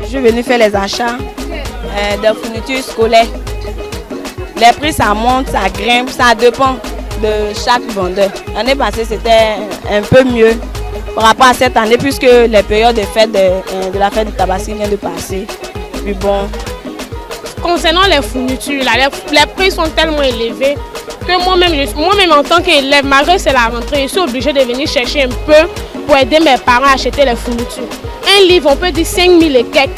Je suis venue faire les achats de fournitures scolaires. Les prix, ça monte, ça grimpe, ça dépend de chaque vendeur. L'année passée, c'était un peu mieux par rapport à cette année, puisque les périodes de fête de la fête du Tabaski viennent de passer. Puis bon. Concernant les fournitures, là, les prix sont tellement élevés que moi-même en tant qu'élève, malgré que c'est la rentrée, je suis obligée de venir chercher un peu pour aider mes parents à acheter les fournitures. Un livre, on peut dire 5 000 et quelques,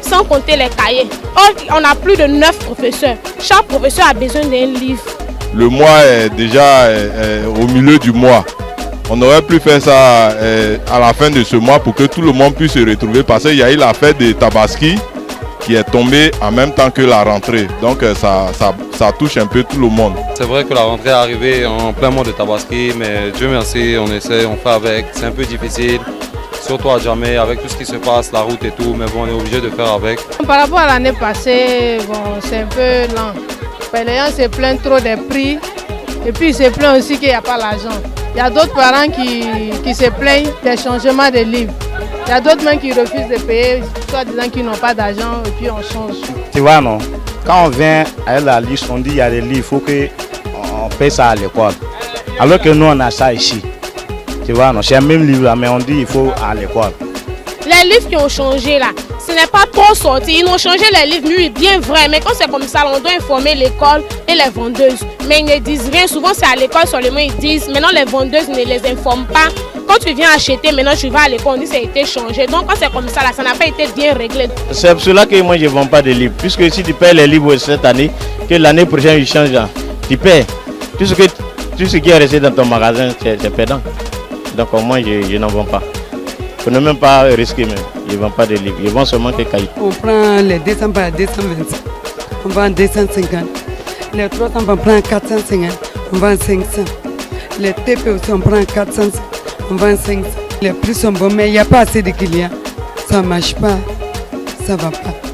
sans compter les cahiers. Or, on a plus de 9 professeurs. Chaque professeur a besoin d'un livre. Le mois est déjà au milieu du mois. On aurait pu faire ça à la fin de ce mois pour que tout le monde puisse se retrouver parce qu'il y a eu la fête de Tabaski qui est tombée en même temps que la rentrée. Donc ça touche un peu tout le monde. C'est vrai que la rentrée est arrivée en plein mois de Tabaski, mais Dieu merci, on essaie, on fait avec. C'est un peu difficile. Surtout à Djamé, avec tout ce qui se passe, la route et tout, mais bon, on est obligé de faire avec. Par rapport à l'année passée, bon, c'est un peu lent. Les gens se plaignent trop des prix et puis ils se plaignent aussi qu'il n'y a pas l'argent. Il y a d'autres parents qui se plaignent des changements de livres. Il y a d'autres même qui refusent de payer, soit disant qu'ils n'ont pas d'argent et puis on change. Tu vois, non? Quand on vient avec la liste, on dit qu'il y a des livres, il faut qu'on paye ça à l'école. Alors que nous, on a ça ici. Tu vois, non, c'est le même livre là, mais on dit qu'il faut à l'école. Les livres qui ont changé là, ce n'est pas trop sorti. Ils ont changé les livres, oui, bien vrai. Mais quand c'est comme ça, on doit informer l'école et les vendeuses. Mais ils ne disent rien. Souvent, c'est à l'école seulement ils disent. Maintenant, les vendeuses ne les informent pas. Quand tu viens acheter, maintenant tu vas à l'école, on dit que ça a été changé. Donc, quand c'est comme ça, là, ça n'a pas été bien réglé. C'est pour cela que moi, je ne vends pas de livres. Puisque si tu payes les livres cette année, que l'année prochaine, ils changent, tu payes. Tout ce qui est resté dans ton magasin, c'est perdant. Donc moi je n'en vends pas. Pour ne même pas risquer même. Je ne vends pas de livres. Je vends seulement des cahiers. On prend les 200 par 225. On vend 250. Les 300 on prend 450. On vend 500. Les TP aussi on prend 400. On vend 500. Les prix sont bons mais il n'y a pas assez de clients. Ça ne marche pas. Ça ne va pas.